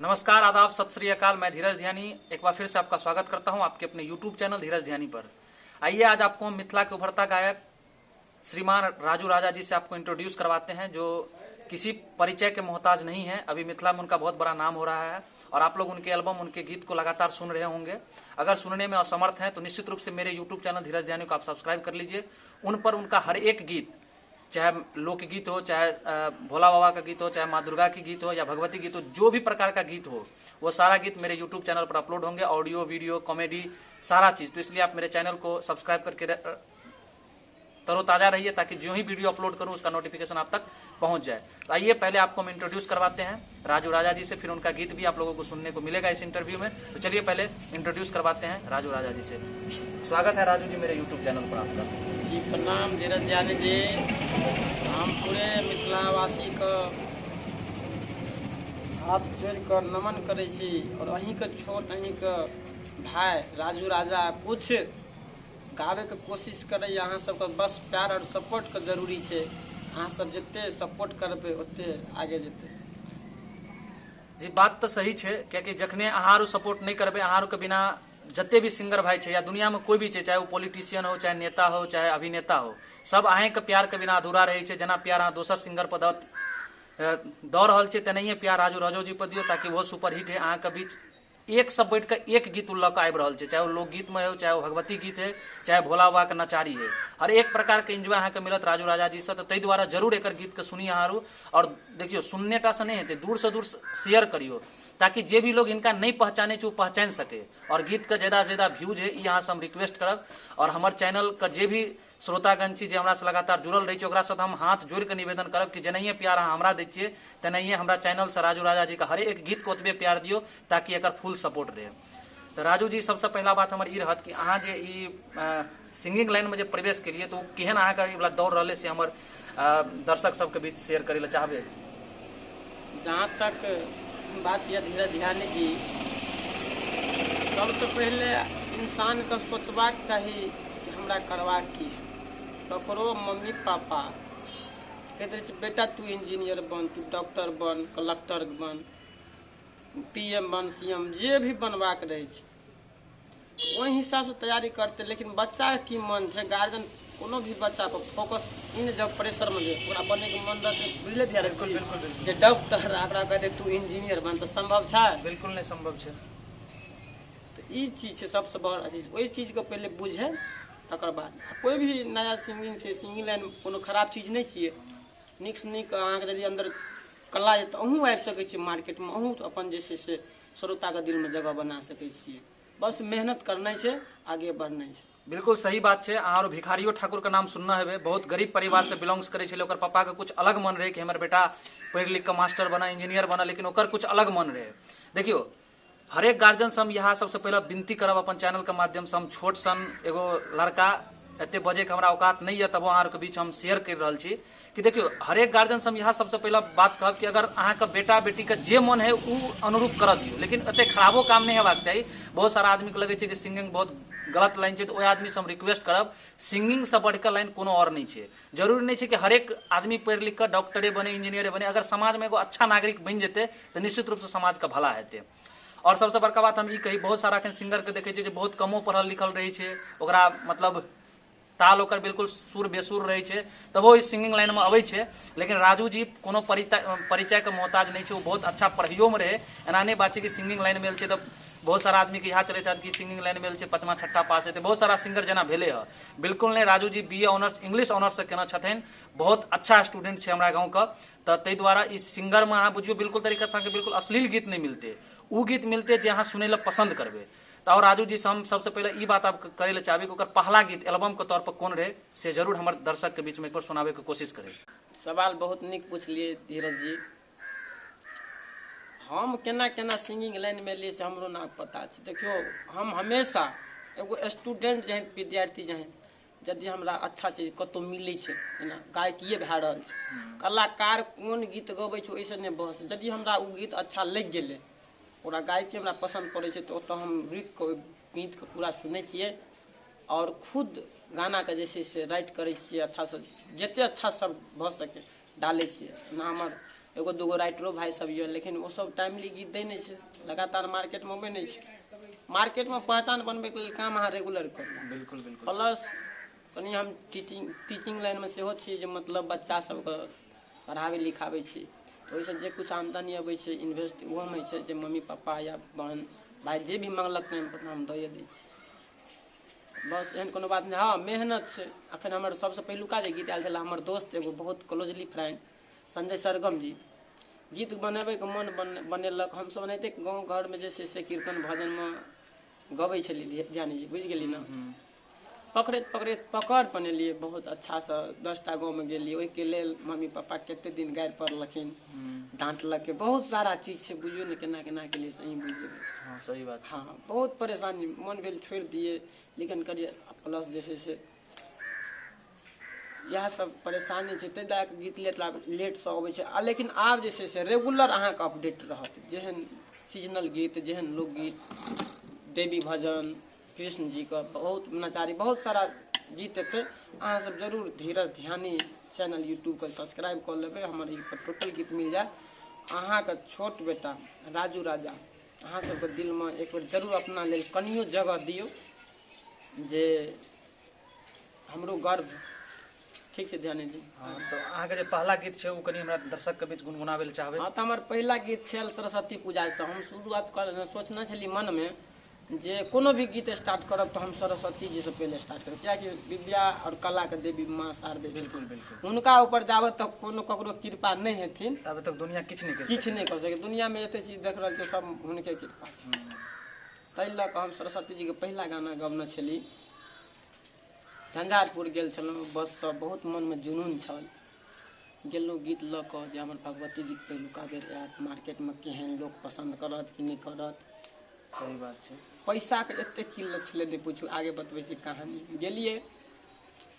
नमस्कार, आदाब, सत श्री अकाल। मैं धीरज ध्यानी एक बार फिर से आपका स्वागत करता हूं आपके अपने YouTube चैनल धीरज ध्यानी पर। आइए आज आपको मिथिला के उभरता गायक श्रीमान राजू राजा जी से आपको इंट्रोड्यूस करवाते हैं, जो किसी परिचय के मोहताज नहीं है। अभी मिथिला में उनका बहुत बड़ा नाम हो रहा है और आप लोग उनके एल्बम, उनके गीत को लगातार सुन रहे होंगे। अगर सुनने में असमर्थ हैं तो निश्चित रूप से मेरे YouTube चैनल धीरज ध्यानी को आप सब्सक्राइब कर लीजिए। उन पर उनका हर एक गीत, चाहे लोकगीत हो, चाहे भोला बाबा का गीत हो, चाहे माँ दुर्गा की गीत हो या भगवती गीत हो, जो भी प्रकार का गीत हो वो सारा गीत मेरे YouTube चैनल पर अपलोड होंगे। ऑडियो, वीडियो, कॉमेडी, सारा चीज। तो इसलिए आप मेरे चैनल को सब्सक्राइब करके तरोताजा रहिए ताकि जो ही वीडियो अपलोड करूं उसका नोटिफिकेशन आप तक पहुंच जाए। तो आइए पहले आपको हम इंट्रोड्यूस करवाते हैं राजू राजा जी से, फिर उनका गीत भी आप लोगों को सुनने को मिलेगा इस इंटरव्यू में। तो चलिए पहले इंट्रोड्यूस करवाते हैं राजू राजा जी से। स्वागत है राजू जी मेरे यूट्यूब चैनल पर आपका। जी प्रणाम धीरज ध्यानी जी। हम पूरे मिथिलावासी के हाथ जोड़ कर नमन करे छी और अहीं के छोट, अहीं के भाई राजू राजा कुछ गावे के कोशिश करे। अहाँ सबके बस प्यार और सपोर्ट के जरूरी है। अहाँ सब जिते सपोर्ट करबे ओते आगे जेते। जी बात तो सही है, क्योंकि जखने अहारू सपोर्ट नहीं करबे, अहारू के बिना जते भी सिंगर भाई है या दुनिया में कोई भी है, चाहे वो पॉलिटिशियन हो, चाहे नेता हो, चाहे अभिनेता हो, सब अहें के प्यार के बिना अधूरा रहे छे। जना प्यार अहाँ दोसर सिंगर पर दौड़ रहल छे तेनाहिए प्यार राजू राजो जी पर दियो ताकि वो सुपर हिट है। अहाँ के बीच एक सब बैठ कर एक गीत लऽ कऽ आबि रहल छै, चाहे वो लोकगीत में हो, चाहे वो भगवती गीत है, चाहे भोला बाबा के नचारी है। हर एक प्रकार के एंजॉय अहाँ के मिलत राजू राजा जी से। तो ताहि दुआरे जरूर एक गीत के सुनी अहारू। और देखियो सुनने टा से नहीं हेतै, दूर से दूर शेयर करियो ताकि जे भी लोग इनका नहीं पहचाने वो पहचान सके। और गीत के ज्यादा से ज्यादा व्यूज है यहाँ से हम रिक्वेस्ट करब। और हमारे चैनल के जे भी श्रोतागण छी जे हमरा से लगातार जुड़ल रही, ओकरा साथ हम हाथ जोड़ के निवेदन करब कि जेनाहिए प्यार अहाँ हमरा दै छियै तेनाहिए हमरा चैनल से राजू राजा जी का हर एक गीत को ओतबे प्यार दियो ताकि एकर फुल सपोर्ट रहे। तो राजू जी सबसे पहला बात हमर ई रहत कि अहाँ जे ई सिंगिंग लाइन में जे प्रवेश केलिए तो केहन अहाँ के वाला दौड़ रहे से हमर दर्शक सबके बीच शेयर करे ला चाहबे। जहाँ तक बात यह धीरज ध्यानी जी, सबसे पहले इंसान के सोचबाक चाहिए कि हमरा करबाक की है। ककरो मम्मी पापा कहते रहे बेटा तू इंजीनियर बन, तू डॉक्टर बन, कलेक्टर बन, PM बन, CM जे भी बनबाक रहे छै वही हिसाब से तैयारी करते। लेकिन बच्चा की मन है, गार्जियन कोनो भी बच्चा पर फोकस इन जब प्रेशर में दे पूरा बने के मन रहते बुझले ध्यान। बिल्कुल बिल्कुल जे डॉक्टर आकरा कहते तू इंजीनियर बन तो संभव है? बिल्कुल नहीं संभव है। तो ई चीज है सबसे बड़ा चीज। वही चीज को पहले बुझे तकर बाद कोई भी नया सिंगिंग छै, सिंगिंग लाइन कोनो खराब चीज नहीं छिए। नीक से नीक अहाँके यदि अंदर कला है तो अहूँ आबि सकै छी मार्केट में, अहूँ अपन जे छै से श्रोता के दिल में जगह बना सकै छिए। बस मेहनत करना है, आगे बढ़ना है। बिल्कुल सही बात है। अहाँ भिखारियो ठाकुर का नाम सुनना है, बहुत गरीब परिवार से बिलोंग्स करे छे। ओकर पापा के कुछ अलग मन रहे कि हमर बेटा पढ़ लिख के मास्टर बना, इंजीनियर बना, लेकिन ओकर कुछ अलग मन रहे। देखियो हर एक गार्जियन से हम यहाँ सबसे पहले विनती करब अपन चैनल के माध्यम से। हम छोट सन एगो लड़का एते बजे के हमरा औकात नहीं है, तब अहाँ के बीच हम शेयर कर रहल छी कि देखियो हर एक गार्जियन से हम यहाँ सबसे पहला बात कहब कि अगर अहाँ के बेटा बेटी के जे मन है वो अनुरूप कर दियो, लेकिन एते खराबो काम नहीं हेबाक चाहिए। बहुत सारा आदमी के लगे छै कि सिंगिंग बहुत गलत लाइन छै, तो ओहि आदमी से हम रिक्वेस्ट करब सिंगिंग से बढ़कर लाइन कोनो और नहीं छै। जरूरी नहीं छै कि हर एक आदमी पढ़ लिख कर डॉक्टरे बने, इंजीनियर बने। अगर समाज में एगो अच्छा नागरिक बन जेते तो निश्चित रूप से समाज का भला हेते। और सबसे बड़का बात हम ई कही, बहुत सारा सिंगर के देखे छै जे बहुत कमो पढ़ल लिखल रहे छै, ओकरा मतलब ताल ओकर बिल्कुल सुर बेसुर रहे छै, तब वो इस सिंगिंग लाइन में अबै छै। लेकिन राजू जी कोनो परिचय के मोहताज नहीं छै, वो बहुत अच्छा पढ़ियो में रहे। एना नहीं बात छै कि सिंगिंग लाइन में छै तो बहुत सारा आदमी के यहाँ चलते है कि सिंगिंग लाइन में छै 5वां 6ठा पास हेतै। बहुत सारा सिंगर जना भेले है, बिल्कुल नहीं। Raju ji BA honours English honours से केना छथिन, बहुत अच्छा स्टूडेंट छै हमरा गाँव का। तो ताहि द्वारा इस सिंगर में अहाँ बुझियो बिल्कुल तरीका से बिल्कुल अश्लील गीत नहीं मिलते, वो गीत मिलते जे अहाँ सुने ला पसंद करबे। तो और राजू जी से हम सबसे पहले ई बात आप करे चाहबे कि पहला गीत एल्बम के तौर पर कौन रहे से जरूर हमारे दर्शक के बीच में एक बार सुनावे के कोशिश करें। सवाल बहुत नीक पूछलिए धीरज जी। हम केना केना सिंगिंग लाइन में लिए से हमरो ना पता है। देखियो हम हमेशा एगो स्टूडेंट जहन, विद्यार्थी जहन, यदि हमरा अच्छा चीज कतौ मिले छै, जेना गायकीय भए रहल छै, कलाकार कोन गीत गबै छै ओइसे नहीं बहस। यदि हमरा वो गीत अच्छा लग गेलै, ओकरा गायकी हमरा पसंद पड़े छै, तो ओतऽ हम रुक के गीत के पूरा सुनै छियै और खुद गाना के जैसे से राइट करे छियै, अच्छा से जते अच्छा सब भऽ सके डाले छियै। ना हमर एगो दूगो राइटरो भाई सब ये, लेकिन वो सब टाइमली गीत दै नहीं छै, लगातार मार्केट में अबै नहीं छै। मार्केट में पहचान बनबे के लेल काम अहाँ रेगुलर करू। बिल्कुल बिल्कुल प्लस कनी हम टीचिंग लाइन में सेहो छी, जे मतलब बच्चा सबके पढ़ाबै लिखाबै छी, तो ओहिसँ जे कुछ आमदनी अबै छै इन्वेस्ट ओहोमे होइ छै, जे मम्मी पापा या बहन भाई जे भी मांगलक टाइम पर हम दए दै छी। बस एहन कोनो बात नहीं। हाँ मेहनत छै। अखन हमर सबसे पहिलुका जे गीत आयल छल, हमर दोस्त एगो बहुत क्लोजली फ्रेंड संजय सरगम जी गीत बनबे के मन बनेलक। हमसब एनाहिते गाँव घर में जे छै से कीर्तन भजन में गबै छलियै ध्यान जी, बुझ गेली ना। पकड़ैत पकड़ैत पकड़ बनेलियै बहुत अच्छा से, 10टा गाँव में गेलियै। ओहिके लेल मम्मी पापा कते दिन गारि पड़लखिन, डांटलक, बहुत सारा चीज छै, बुझियो ने केना केना के लिए सही बुझ जेबै। हाँ सही बात। हाँ बहुत परेशानी, मन भेल छोड़ि दिए, लेकिन करिए। प्लस जे छै से इएह सब परेशानी छै, ताहि लए गीत लेट से अबै छै। लेकिन आब जे छै से रेगुलर अहाँके अपडेट रहत, जेहन सीजनल गीत, जेहन लोकगीत, देवी भजन, कृष्ण जी का बहुत नचारी, बहुत सारा गीत एतै। अहाँ सब जरूर धीरज ध्यानी चैनल यूट्यूब के सब्सक्राइब कर लेबै, हमर ई पर टोटल गीत मिल जाए। अहाँके छोट बेटा राजू राजा अहाँ सबके दिल में एक बेर जरूर अपना लेल कनियो जगह दियौ, जे हमरो गर्व। ठीक छै ध्यानी जी। हाँ तो अहाँके जे पहला गीत छै, वो कनी हमरा दर्शक के बीच गुनगुनाबै लेल चाहबै। हाँ तो हमर पहिला गीत छल सरस्वती पूजा से। हम शुरुआत सोचने छली मन में जे कोनो भी गीत स्टार्ट करब तो हम सरस्वती जी से पहले स्टार्ट करब, कियाकि विद्या और कला के देवी माँ शारदे बिल्कुल बिल्कुल। हुनका ऊपर जाबत तक कोनो ककरो कृपा नहीं हेथिन, तब तक दुनिया किछ नहीं किछ नहीं कर सके। दुनिया में एते चीज देख रहल छै, सब हुनके कृपा छै। ताहि लऽ कऽ हम सरस्वती जी के पहिला गाना गबने छली। झंझारपुर गेल छलहुँ बस से, बहुत मन में जुनून छल। गेलहुँ गीत लऽ कऽ, जे हमर भगवती गीत पहिलुका बेर आयत, मार्केट में केहन लोक पसंद करत कि नहीं करत। सही बात छै। पैसा के एते किल्लत छलै नहि पूछू, आगे बतबै छी कहानी। गेलिए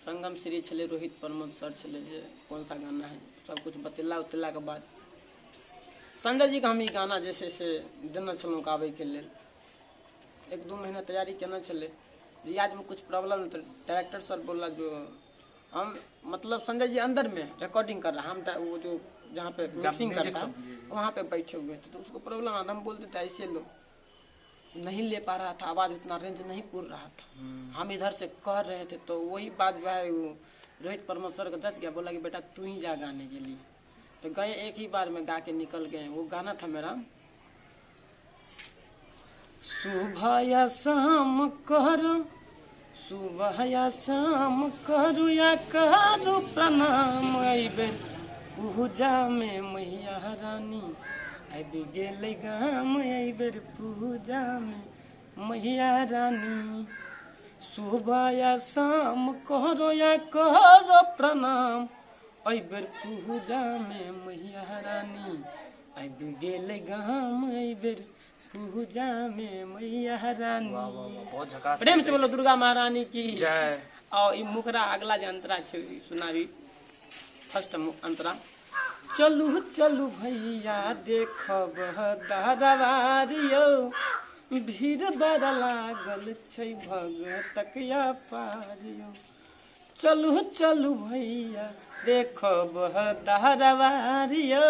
संगम श्री छलै, रोहित प्रमोद सर छलै, जे कौन सा गाना है सब कुछ बतेला उतेला के बाद संजय जी के हम ई गाना जे छै से देने छलहुँ गाबै के लेल। 1-2 महीना तैयारी केने छलै, रियाज में कुछ प्रॉब्लम, तो डायरेक्टर सर बोला जो हम मतलब संजय जी अंदर में रिकॉर्डिंग कर रहा, हम वो जो जहाँ पे मिक्सिंग करता है वहाँ पे बैठे हुए थे, तो उसको प्रॉब्लम आता, हम बोलते थे ऐसे लो, नहीं ले पा रहा था, आवाज उतना रेंज नहीं पूर रहा था। हम इधर से कह रहे थे, तो वही बात जो है रोहित प्रमोद सर को दस गया, बोला कि बेटा तू ही जा गाने के लिए। तो गए, एक ही बार में गा के निकल गए। वो गाना था मेरा, सुबह या शाम करो, सुबह या शाम करू या करू प्रणाम, अइबे पूजा में मैया रानी, आबि गेलै गाम अइबेर पूजा में मैया रानी। सुबह या शाम करो या करो प्रणाम, अइबेर पूजा में मैया रानी, आबि गेलै गाम अइबेर पूजा में मैया रानी। बहुत झकास। प्रेम से बोलो दुर्गा महारानी की जय। और ई मुखरा अगला जे अंतरा छै सुनाबी, फर्स्ट अंतरा। चलू चलू भैया देखब दरबारियो, भीड़ बड़ लागल छै भगतक पारियो। चलू चलू भैया देखब दरबारियो,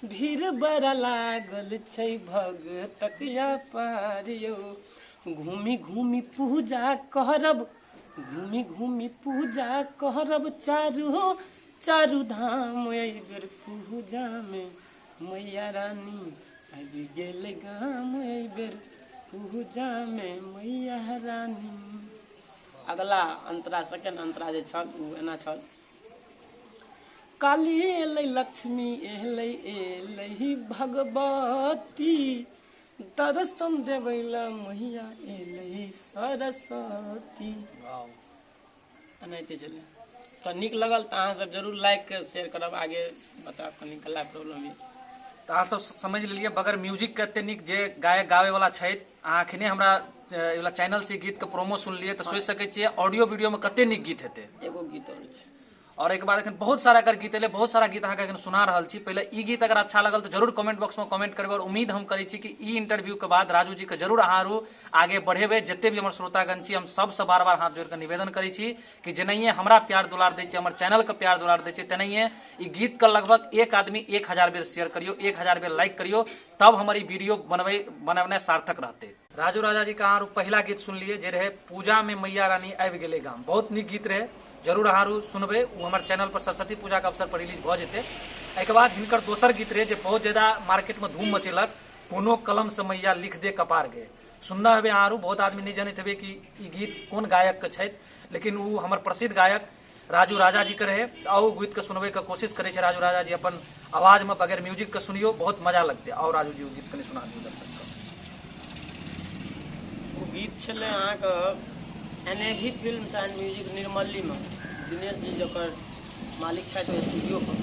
भीड़ बड़ लागल छै भगतक पारियो। घूमी घूमी पूजा करब, घूमी घूमी पूजा करब, चारू धाम अइबेर पूजा में मैया रानी, आबि गेलै गाम अइबेर पूजा में मैया रानी। अगला अंतरा सेकेंड अंतरा जे छल उ एना छल, काली एलै लक्ष्मी एलै एलै भगवती, दर्शन देबै ला मैया एलै सरस्वती। एनाहिते चले। तो नीक लगल तो अहाँ सब जरूर लाइक शेयर करब, आगे बताब कनी गला प्रॉब्लम है तो अहाँ सब समझ लिये, बगैर म्यूजिक के एते नीक जे गायक गावे वाला छै, अहाँ अखने हमरा वाला चैनल से गीत के प्रोमो सुन लिए तो सोच सके छियै ऑडियो वीडियो में कते नीक गीत हेते। एगो गीत और छै, और एक बाद बहुत सारा अगर गीत एले, बहुत सारा गीत अहाँके एखन सुना रहल छी। पहले ई गीत अगर अच्छा लगल तो जरूर कमेंट बॉक्स में कमेंट करबे, और उम्मीद हम करै छी कि ई इंटरव्यू के बाद राजू जी के जरूर अहाँ आगे बढ़ेबे। जते भी हमर श्रोतागण छी, हम सबसे बार बार हाथ जोड़ के निवेदन करै छी कि जेनाहिए हमरा प्यार दुलार दै छै, हमर चैनल के प्यार दुलार दै छै, तेनाहिए ई गीत के लगभग एक आदमी 1000 बेर शेयर करियो, 1000 बेर लाइक करियो, तब हमर ई वीडियो बनबनाइ सार्थक रहते। राजू राजा जी का अहाँ पहला गीत सुनलिए जे रहे पूजा में मैया रानी आबि गेले गाम, बहुत नीक गीत रहे, जरूर अहाँ सुनबे। वो हमारे चैनल पर सरस्वती पूजा के अवसर पर रिलीज भ जेते। एक बाद हिनकर दोसर गीत रहे जे बहुत ज्यादा मार्केट में धूम मचेलक, कोनो कलम से मैया लिख दे कपार गे। सुनना हेबे अहाँ, बहुत आदमी नहीं जानते हेबे कि ई गीत कोन गायक के छथि, लेकिन वो हमर प्रसिद्ध गायक राजू राजा जी के रहे। आओ गीत के सुनबे के कोशिश करे छे राजू राजा जी अपन आवाज में, बगैर म्यूजिक के सुनियो, बहुत मजा लगते। आओ राजू जी वो गीत के सुना दियो दर्शक के। वो गीत छले अहाँके NAV films and music Nirmali में दिनेश जी जकर मालिक छथि स्टूडियो पर।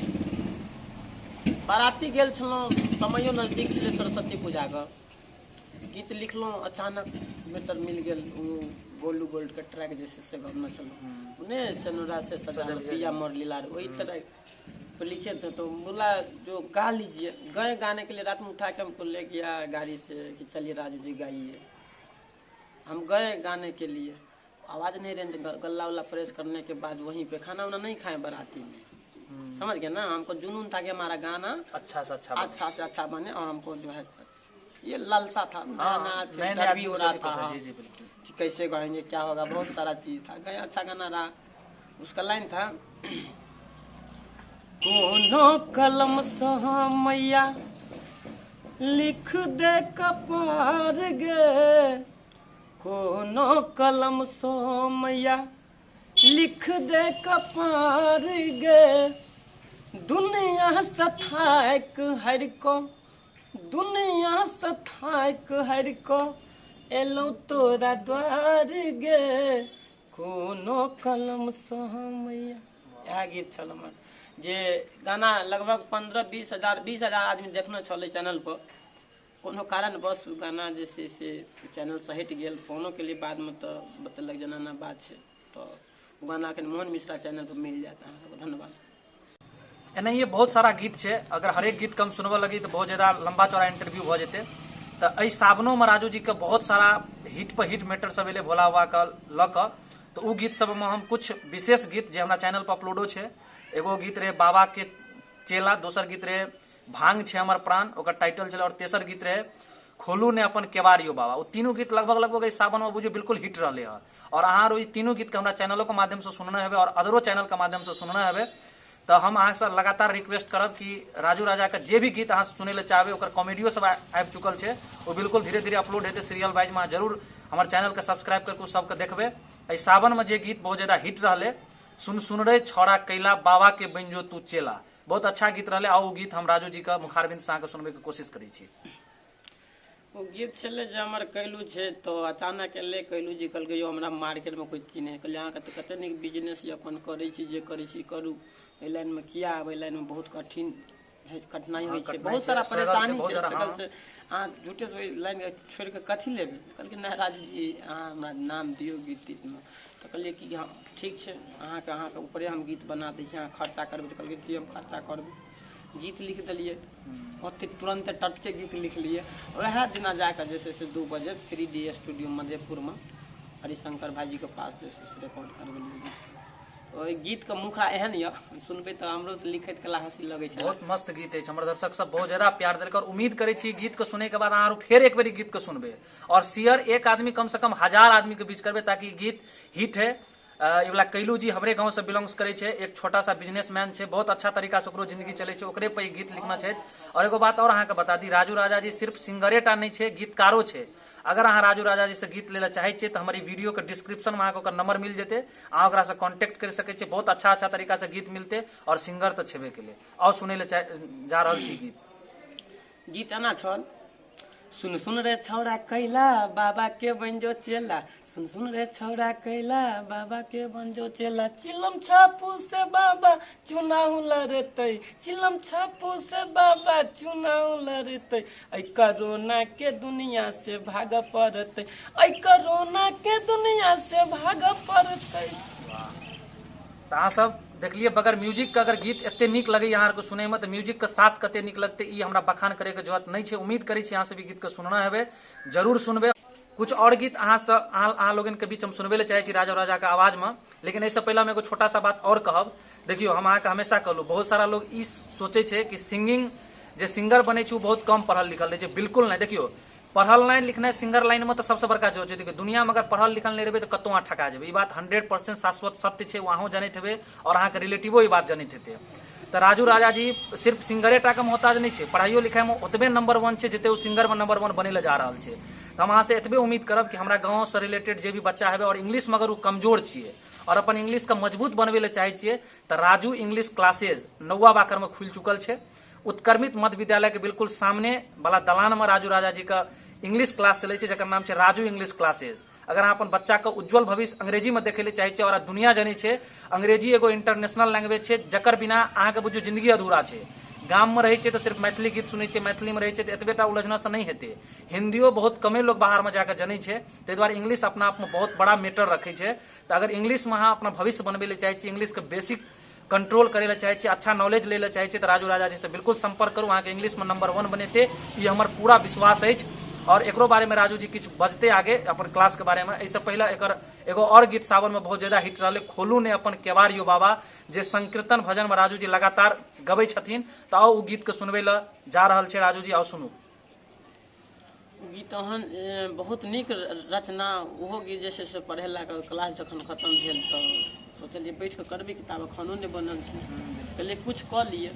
बाराती गेल छलहुँ, समयो नजदीक छलै सरस्वती पूजा के। गीत लिखलहुँ, अचानक मेटर मिल गेल वो गोलू गोल्ड के ट्रैक जैसे से गाना छलहुँ, उन्हें सनुरा से सजा पिया मोर लीला, वही तरह तो लिखे थे। तो बोला जो गा लीजिए, गए गाने के लिए। रात में उठा के हमको ले गया गाड़ी से कि चलिए राजू जी गाइए। हम गए गाने के लिए, आवाज नहीं रेंज, गला वाला फ्रेश करने के बाद वहीं पे खाना वाना नहीं खाए बाराती में, समझ गए ना। हमको जुनून था कि हमारा गाना अच्छा से अच्छा बने, और हमको जो है ये लालसा था, नया भी हो रहा था कि कैसे गाएंगे, क्या होगा, बहुत सारा चीज था। गए, अच्छा गाना रहा। उसका लाइन था, कोनो कलम से मैया लिख दे कपार गे, कोनो कलम सो मैया लिख दे कपार गे, दुनिया सथाक हर को, दुनिया सथाक हर को, एलो तोरा द्वार गे, कोनो कलम सो मैया। यह गीत छल हमर, जे गाना लगभग 15-20 हजार आदमी देखने छले चैनल पर। कोनो कारण बस गाना जे से चैनल से हटि गेल, फोनो के लिए बाद में तो बतेलक जनाना बात है। तो गाना के मोहन मिश्रा चैनल पर मिल जाता है। सबको धन्यवाद। एनाहिए बहुत सारा गीत है, अगर हरेक गीत कम सुनबे लगी तो बहुत ज्यादा लंबा चौड़ा इंटरव्यू भ जेते। तो एहि सावनो में राजू जी के बहुत सारा हिट पर हिट मैटर सब एले भोला बाबा के ल क। तो उ गीत सब में हम कुछ विशेष गीत जे हमरा चैनल पर अपलोडो है। एगो गीत रहे बाबा के चेला, दोसर गीत रहे भांग छे हमर प्राण, ओकर टाइटल चले, और तेसर गीत रहे खोलू ने अपन केवाड़ियो बाबा। वो तीनों गीत लगभग सावन में बुझियो बिल्कुल हिट रहे हैं। और अहाँ ई तीनों गीत के हमरा चैनलों के माध्यम से सुनना है और अदरो चैनल के माध्यम से सुनना है। तो हम अहाँ से लगातार रिक्वेस्ट करब कि राजू राजा के जे भी गीत अहाँ सुने ले चाहबे, ओकर कॉमेडियो सब आबि चुकल है, वो बिल्कुल धीरे धीरे अपलोड हेते सीरियल वाइज में। जरूर हमारे चैनल के सब्सक्राइब करके सबके देखबे। एहि सावन में जे गीत बहुत ज्यादा हिट रहे, सुन रे छौड़ा कैला बाबा के बन जो तू चेला, बहुत अच्छा गीत रहे। आओ गीत हम राजू जी का मुखारबिंद से अहाँके सुनबे के कोशिश करै छी। वो गीत छे जो हमारे कैलू है। तो अचानक एले कैलू जी कहलकै यो हमरा मार्केट में कोई चिन्हे, कहलिए अहाँके तो कते नीक बिजनेस अपन करै छी, जे करै छी करू, एहि लाइन में किया आब, एहि लाइन में बहुत कठिनाई होइ छै, बहुत सारा परेशानी छै, स्ट्रगल छै। अहाँ झूठे से लाइन छोड़ के कथी लेबै? कहलकै नहीं राजू जी अहाँ हमरा नाम दियौ गीत तीत में। तो कहलिए कि हम ठीक है, अहाँके ऊपरे हम गीत बना दै छी, अहाँ खर्चा करबै। तो कहलकै जी हम खर्चा करबै। गीत लिख दिलिए, ओते तुरंत टटके गीत लिख लिए। वह दिना जाकर जैसे से 2 बजे 3D स्टूडियो मधेपुर में हरिशंकर भाई के पास जैसे से रिकॉर्ड करबेलिए। गीत के मुखड़ा एहन ये, सुनबे तो हमरो से लिखैत कला हंसी लगे छै। बहुत मस्त गीत है, हमर दर्शक सब बहुत ज्यादा प्यार देलक। और उम्मीद करे छी गीत के सुने के बाद अहाँ फिर एक बार गीत के सुनबे, और शेयर एक आदमी कम से कम 1000 आदमी के बीच करबे, ताकि गीत हिट है। ये वाला कैलू जी हमरे गांव से बिलोंग्स करे छे, एक छोटा सा बिजनेसमैन छे, बहुत अच्छा तरीका से ओकरो जिंदगी चले छे, ओकरे पे गीत लिखना छे। और एगो बात और अहाँ के बता दी, राजू राजा जी सिर्फ सिंगरेटा नहीं छे, गीतकारो छे। अगर अहाँ राजू राजा जी से गीत ले चाहे छे तो हमारी वीडियो के डिस्क्रिप्शन में अहाँके नंबर मिल जेते, अहाँ ओकरा से कांटेक्ट कर सके छे। बहुत अच्छा तरीका से गीत मिलते, और सिंगर तो छेबे के लिए। और सुने ले जा रहल छी गीत एना छल, सुन सुन रे छौड़ा कैला बाबा के बन जो चेला, सुन सुन रे छौड़ा कैला बाबा के बन जो चेला, चिलम छापू से बाबा चुनाव लड़ते, चिलम छापू से बाबा चुनाव लड़ते, ऐ कोरोना के दुनिया से भाग पड़ते, ऐ कोरोना के दुनिया से भाग पड़ते। तो अहाँ सब देखलिए बगैर म्यूजिक के अगर गीत एते नीक लगे यहाँ को सुने में, तो म्यूजिक के साथ कते नीक लगते ई हमरा बखान करे के जरूरत नहीं है। उम्मीद करी यहाँ से भी गीत के सुनना है, जरूर सुनबे। कुछ और गीत अहाँ लोगन के बीच हम सुनबे ले चाहे राजा राजा के आवाज में, लेकिन ऐसे पहले हम एगो छोटा सा बात और कहब। देखियो हम अहाँ के हमेशा कहलू, बहुत सारा लोग ई सोचे छे कि सिंगिंग जे सिंगर बने छे बहुत कम पढ़ल लिखल रहे छे। बिल्कुल नहीं। देखियो पढ़ल लाइन लिखना सिंगर लाइन में तो सबसे बड़का जो है, दुनिया में अगर पढ़ल लिखल नहीं रहे तो कतौ अहाँ ठका जेबे। ई बात 100% शाश्वत सत्य है, वहाँ जानते थे और अहाँ के रिलेटिवो ई बात जानते थे। तो राजू राजा जी सिर्फ सिंगरे टा के मोहताज नहीं है, पढ़ाइयो लिखाई में ओतबे नंबर 1 है जिते सिंगर में नंबर 1 बने जा रहा है। तो हम अहाँ से एतबे उम्मीद करब कि हमारा गाँव से रिलेटेड जो भी बच्चा है और इंग्लिश में अगर वो कमजोर छे और अपन इंग्लिश का मजबूत बनवे ले चाहे छे, तो राजू इंग्लिश क्लासेज नौवा बाकर में खुल चुकल है। उत्क्रमित मध्य विद्यालय के बिल्कुल सामने वाला दलान में राजू राजा जी का इंग्लिश क्लास चले छे, जकर नाम है राजू इंग्लिश क्लासेज। अगर आप अपन बच्चा का उज्जवल भविष्य अंग्रेजी में देखे ले चाहे छे और दुनिया जानी छे अंग्रेजी एगो इंटरनेशनल लैंग्वेज है, जकर बिना अहाँ के बुझू जिंदगी अधूरा है। गाम में रहे तो सिर्फ मैथिली गीत सुने छे, मैथिली में रहे तो एतबेटा उलझना से नहीं हेते। हिंदियो बहुत कमे लोग बाहर में जाकर जाने छे, ताहि द्वारे इंग्लिश अपना आप में बहुत बड़ा मैटर रखे छे। तो अगर इंग्लिश में अहाँ अपना भविष्य बनबे ले चाहे छे, इंग्लिश के बेसिक कंट्रोल करे ले चाहे छे, अच्छा नॉलेज ले चाहे छे, तो राजू राजा जी से बिल्कुल संपर्क करू। अहाँ के इंग्लिश में नंबर 1 बनेते, ये हमार पूरा विश्वास है। और एकरो बारे में राजू जी कुछ बजते आगे अपन क्लास के बारे में। इससे पहले एगो और गीत सावन में बहुत ज्यादा हिट रहा, खोलू ने अपन केवार यो बाबा, जे संकीर्तन भजन में राजू जी लगातार गबै छथिन। तो आओ गीत के सुनबे ला जा रहल छे राजू जी, आओ सुनू। गीत ओहन बहुत नीक रचना, ओहो गीत जे छै से पढ़े ला क्लास जखन खत्म भेल तो सोचलिए बैठ के करबे, किताब एखनो नहीं बनल छै, पहले कुछ कऽ लिए।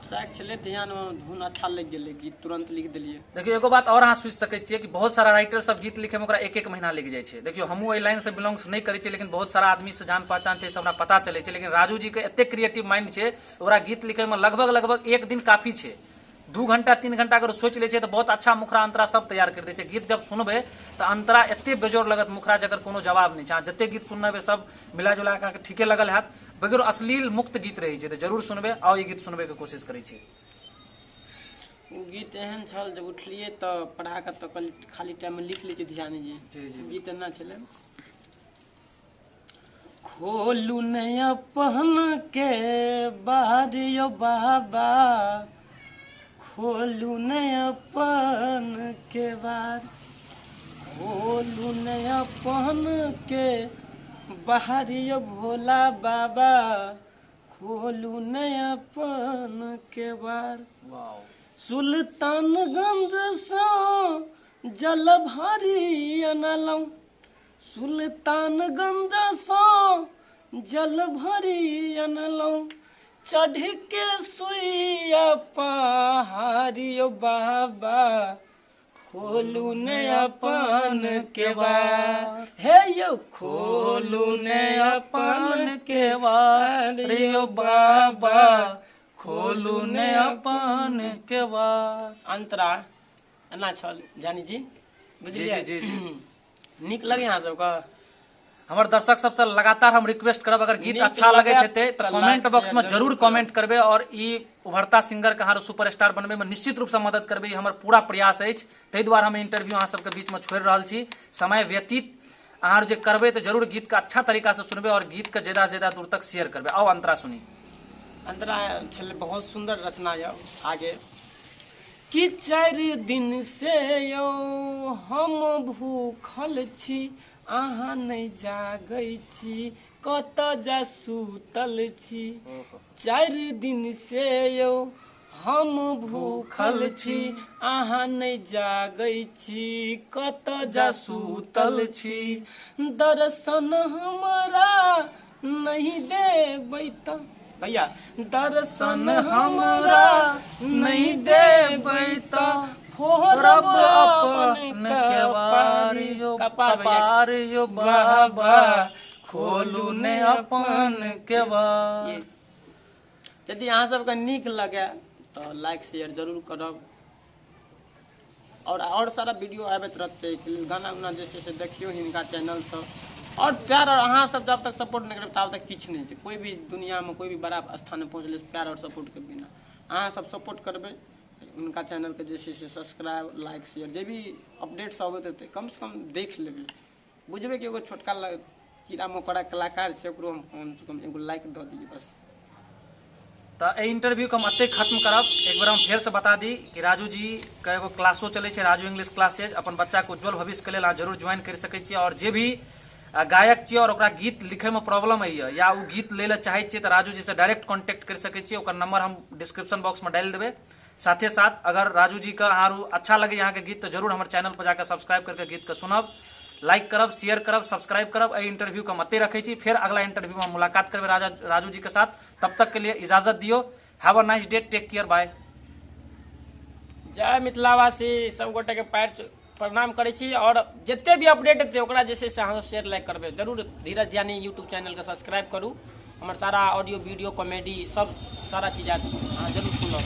ट्रैक चले ध्यान में, धुन अच्छा लग गए, गीत तुरंत लिख दिलिए। देखियो एगो बात और अहाँ सोच सके छिए कि बहुत सारा राइटर सब गीत लिखे में 1-1 महीना लग जाए छे। देखियो हमहू एहि लाइन से बिलोंग्स नहीं करे छे, लेकिन बहुत सारा आदमी से जान पहचान छे, हमरा पता चले छे। लेकिन राजू जी के एते क्रिएटिव माइंड छे, ओकरा गीत लिखे में लगभग 1 दिन काफी छे। 2 घंटा 3 घंटा अगर सोच ले तो बहुत अच्छा मुखरा अंतरा सब तैयार कर दे। गीत जब सुनबे तो अंतरा एते बेजोर लगत, मुखरा जकर कोनो जवाब नहीं। जते गीत सुनबे सब मिला जुला के ठीके लगल है, बगैर अश्लील मुक्त गीत रही है। तो जरूर सुनबे, आओ ये गीत सुनबे के कोशिश करै छी। वो गीत एहन छल जब उठलिए तो पढ़ा के तो खाली टाइम में लिख ली ध्यान जी। गीत एना चले, खोलू नया पहन के बाहर यो बाबा, खोलू नया पहन के बाहर, खोलू नया पहन के बाहर यो भोला बाबा, खोलू नया पहन के बाहर। सुल्तानगंज से जल भरी अनलऊं, सुल्तानगंज से जल भरी अनलऊं, चढ़ के सुइया पहाड़ियो बाबा, खोलू नया पान के बार, हे यो खोलू नया पान के बार रे बाबा, खोलू नया पान के बार। अंतरा एना छल जानी जी, बुझलिए? जी जी जी। नीक लगे यहाँ सबका? हमारे दर्शक सबसे लगातार हम रिक्वेस्ट करब, अगर गीत अच्छा लगे थे तो कमेंट बॉक्स में जरूर कमेंट करबे, और ई उभरता सिंगर के सुपरस्टार बनबे में निश्चित रूप से मदद करबे, ये हमर पूरा प्रयास है। ताहि द्वारे हम इंटरव्यू अहाँ सबके बीच में छोड़ रहा छी। समय व्यतीत अहाँ जे करबे तो जरूर गीत का अच्छा तरीका से सुनबे और गीत के ज्यादा से ज्यादा दूर तक शेयर करबे। आओ अंतरा सुनी। अंतरा छले बहुत सुंदर रचना जाओ आगे कि 4 दिन से यो हम भूखल छी, अहाँ नहीं जागै छी, कत जा सुतल छी। 4 दिन से यो हम भूखल छी, अहाँ नहीं जागै छी, कत जा सुतल छी। दर्शन हमरा नहीं देबै त भैया, दर्शन हमरा नहीं देबै त फोड़ब अपन कपार यो बाबा, खोलू ने अपन केवार। यदि अहाँ सबके नीक लगे तो लाइक शेयर जरूर करब, और सारा वीडियो आबैत रहते, गाना उना जैसे से देखियो हिनका चैनल से। और प्यार और अहाँ सब जब तक सपोर्ट नहीं करब तब तक किछ नहीं छै। कोई भी दुनिया में कोई भी बड़ा स्थान में पहुँचले प्यार और सपोर्ट के बिना, अहाँ सब सपोर्ट करबे उनका चैनल के जैसे से सब्सक्राइब लाइक शेयर जे भी अपडेट्स अबैत रहते कम से कम देख लेबे, बुझबे कि एगो छोटका कीड़ा मकोड़ा कलाकार छै ओकरो हम कम से कम एगो लाइक दऽ दिए बस। तो एहि इंटरव्यू के हम अते खत्म करब। एक बार हम फेर से बता दी कि राजू जी के एगो क्लासो चले छै, राजू इंग्लिश क्लासेज। अपन बच्चा के उज्जवल भविष्य के लेल अहाँ जरूर ज्वाइन कर सकै छियै। और जे भी गायक छियै और ओकरा गीत लिखे में प्रॉब्लम होइए या वो गीत ले ला चाहे छियै तो राजू जी से डायरेक्ट कॉन्टेक्ट कर सकै छियै। ओकर नंबर हम डिस्क्रिप्शन बॉक्स में डाल देबै। साथे साथ अगर राजू जी का अहाँ अच्छा लगे यहाँ के गीत तो जरूर हमारे चैनल पर जाकर सब्सक्राइब करके गीत के सुनब, लाइक करब, शेयर करब, सब्सक्राइब करब। एहि इंटरव्यू का मते रखे छी। फिर अगला इंटरव्यू में मुलाकात करबे राजू जी के साथ। तब तक के लिए इजाजत दियो। Have a nice day, take care, bye. जय मिथिलावासी, सब गोटे के पैर प्रणाम करै छी। और जते भी अपडेट हेतै ओकरा जे छै से अहाँ शेयर लाइक करबै जरूर। धीरज ध्यानी यूट्यूब चैनल के सब्सक्राइब करू। हमर सारा ऑडियो वीडियो कॉमेडी सब सारा चीज अहाँ जरूर सुनब।